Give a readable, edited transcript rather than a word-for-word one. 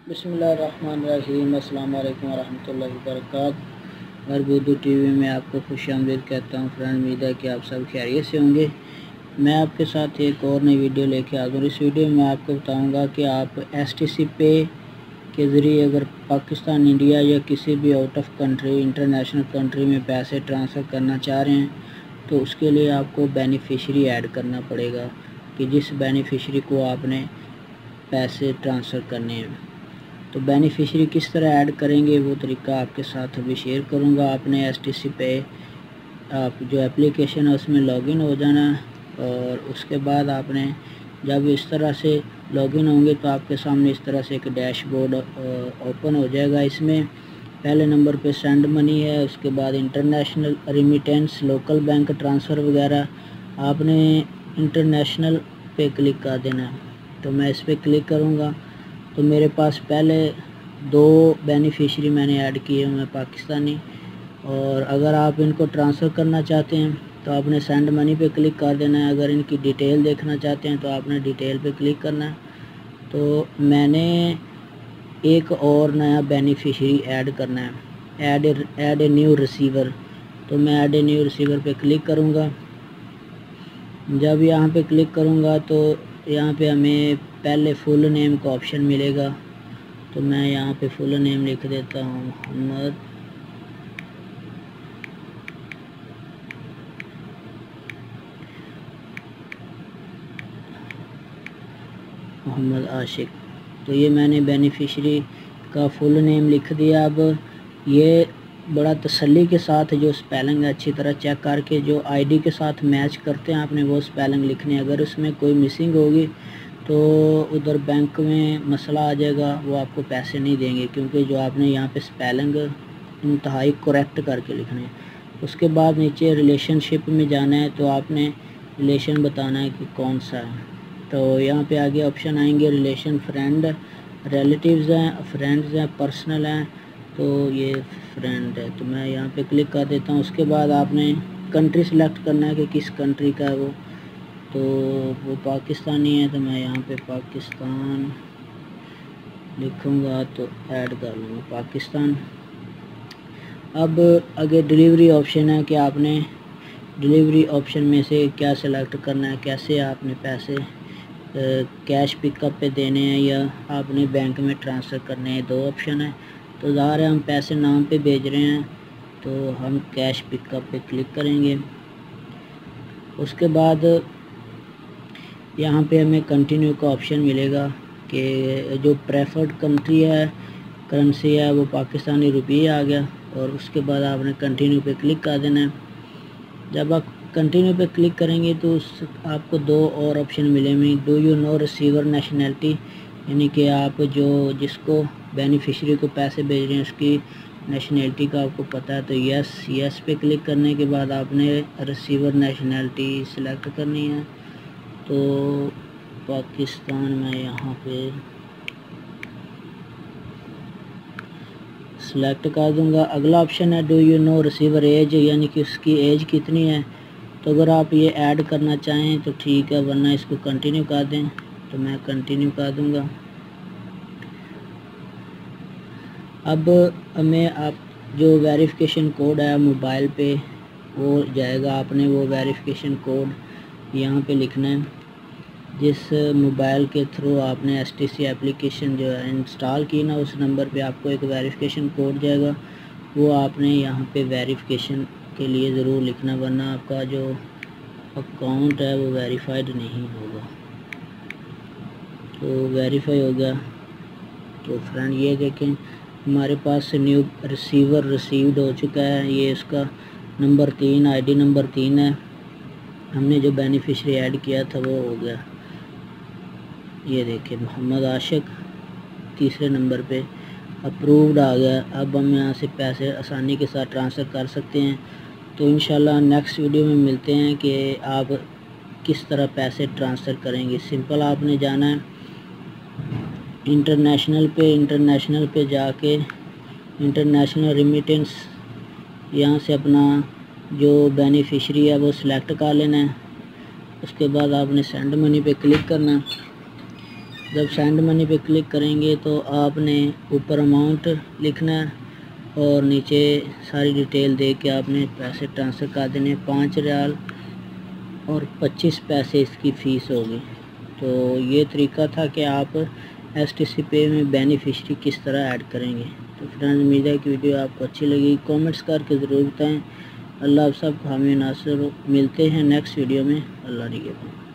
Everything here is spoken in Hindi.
बिस्मिल्लाहिर्रहमानिर्रहीम। अस्सलाम वालेकुम रहमतुल्लाहि व बरकातहू। हर बुद्धू टीवी में आपको खुशामदीद कहता हूँ। फ्रेंड, उम्मीद है कि आप सब खैरियत से होंगे। मैं आपके साथ एक और नई वीडियो लेके आ गया हूँ। इस वीडियो में मैं आपको बताऊँगा कि आप STC पे के ज़रिए अगर पाकिस्तान, इंडिया या किसी भी out of country, international country में पैसे ट्रांसफ़र करना चाह रहे हैं तो उसके लिए आपको बेनिफिशरी ऐड करना पड़ेगा कि जिस बेनिफिशरी को आपने पैसे ट्रांसफ़र करने हैं। तो बेनिफिशरी किस तरह ऐड करेंगे वो तरीका आपके साथ अभी शेयर करूँगा। आपने STC पे आप जो एप्लीकेशन है उसमें लॉगिन हो जाना और उसके बाद आपने जब इस तरह से लॉगिन होंगे तो आपके सामने इस तरह से एक डैशबोर्ड ओपन हो जाएगा। इसमें पहले नंबर पे सेंड मनी है, उसके बाद international remittance, local bank transfer वगैरह। आपने इंटरनेशनल पे क्लिक कर देना है। तो मैं इस पर क्लिक करूँगा तो मेरे पास पहले 2 बेनिफिशरी मैंने ऐड किए हुए हैं पाकिस्तानी। और अगर आप इनको ट्रांसफ़र करना चाहते हैं तो आपने सेंड मनी पे क्लिक कर देना है। अगर इनकी डिटेल देखना चाहते हैं तो आपने डिटेल पे क्लिक करना है। तो मैंने एक और नया बेनिफिशरी ऐड करना है, ऐड ए न्यू रिसीवर। तो मैं ऐड ए न्यू रिसीवर पे क्लिक करूँगा। जब यहाँ पे क्लिक करूँगा तो यहाँ पे हमें पहले फुल नेम का ऑप्शन मिलेगा। तो मैं यहाँ पे फुल नेम लिख देता हूँ मोहम्मद आशिक। तो ये मैंने बेनिफिशरी का फुल नेम लिख दिया। अब ये बड़ा तसल्ली के साथ जो स्पेलिंग है अच्छी तरह चेक करके जो आईडी के साथ मैच करते हैं आपने वो स्पेलिंग लिखनी है। अगर उसमें कोई मिसिंग होगी तो उधर बैंक में मसला आ जाएगा, वो आपको पैसे नहीं देंगे क्योंकि जो आपने यहाँ पे स्पेलिंग इंतहाई करेक्ट करके लिखना है। उसके बाद नीचे रिलेशनशिप में जाना है तो आपने रिलेशन बताना है कि कौन सा है। तो यहाँ पे आगे ऑप्शन आएंगे रिलेशन, फ्रेंड, रिलेटिव्स हैं, फ्रेंड्स हैं, पर्सनल हैं। तो ये फ्रेंड है तो मैं यहाँ पे क्लिक कर देता हूँ। उसके बाद आपने कंट्री सेलेक्ट करना है कि किस कंट्री का है वो। तो वो पाकिस्तानी है तो मैं यहाँ पे पाकिस्तान लिखूँगा तो ऐड कर लूँगा पाकिस्तान। अब आगे डिलीवरी ऑप्शन है कि आपने डिलीवरी ऑप्शन में से क्या सिलेक्ट करना है, कैसे आपने पैसे कैश पिकअप पे देने हैं या आपने बैंक में ट्रांसफ़र करने हैं। 2 ऑप्शन है। तो ज़ाहिर है हम पैसे नाम पे भेज रहे हैं तो हम कैश पिकअप पे क्लिक करेंगे। उसके बाद यहाँ पे हमें कंटिन्यू का ऑप्शन मिलेगा कि जो प्रेफर्ड कंट्री है, करेंसी है वो पाकिस्तानी रुपये आ गया। और उसके बाद आपने कंटिन्यू पे क्लिक कर देना है। जब आप कंटिन्यू पे क्लिक करेंगे तो आपको 2 और ऑप्शन मिलेंगे। Do you know receiver nationality, यानी कि आप जो जिसको बेनिफिशरी को पैसे भेज रहे हैं उसकी नेशनैलिटी का आपको पता है। तो यस पे क्लिक करने के बाद आपने रिसीवर नेशनैलिटी सिलेक्ट करनी है। तो पाकिस्तान में यहाँ पे सिलेक्ट कर दूंगा। अगला ऑप्शन है do you know receiver edge, यानी कि उसकी एज कितनी है। तो अगर आप ये ऐड करना चाहें तो ठीक है, वरना इसको कंटिन्यू कर दें। तो मैं कंटिन्यू कर दूंगा। अब हमें आप जो वेरिफिकेशन कोड है मोबाइल पे वो जाएगा। आपने वो वेरिफिकेशन कोड यहाँ पे लिखना है। जिस मोबाइल के थ्रू आपने STC एप्लीकेशन जो है इंस्टॉल की ना, उस नंबर पे आपको एक वेरिफिकेशन कोड जाएगा। वो आपने यहाँ पे वेरिफिकेशन के लिए ज़रूर लिखना, वरना आपका जो अकाउंट है वो वेरीफाइड नहीं होगा। तो वेरीफाई हो गया। तो फ्रेंड ये देखें हमारे पास न्यू रिसीवर रिसीव्ड हो चुका है। ये इसका नंबर 3 ID नंबर 3 है। हमने जो बेनिफिशरी ऐड किया था वो हो गया। ये देखिए मोहम्मद आशिक तीसरे नंबर पे अप्रूव्ड आ गया। अब हम यहाँ से पैसे आसानी के साथ ट्रांसफ़र कर सकते हैं। तो इंशाल्लाह नेक्स्ट वीडियो में मिलते हैं कि आप किस तरह पैसे ट्रांसफ़र करेंगे। सिंपल आपने जाना है इंटरनेशनल पे जाके इंटरनेशनल रिमिटेंस, यहाँ से अपना जो बेनिफिशरी है वो सिलेक्ट कर लेना है। उसके बाद आपने सेंड मनी पे क्लिक करना है। जब सेंड मनी पे क्लिक करेंगे तो आपने ऊपर अमाउंट लिखना है और नीचे सारी डिटेल दे के आपने पैसे ट्रांसफ़र कर देने। 5 रियाल और 25 पैसे इसकी फ़ीस होगी। तो ये तरीका था कि आप STC पे में बेनिफिशरी किस तरह ऐड करेंगे। तो फ्रेंड्स, उम्मीद है कि वीडियो आपको अच्छी लगी। कमेंट्स करके ज़रूर बताएं। अल्लाह आप सबको हामी नासर। मिलते हैं नेक्स्ट वीडियो में। अल्लाह निगहबान।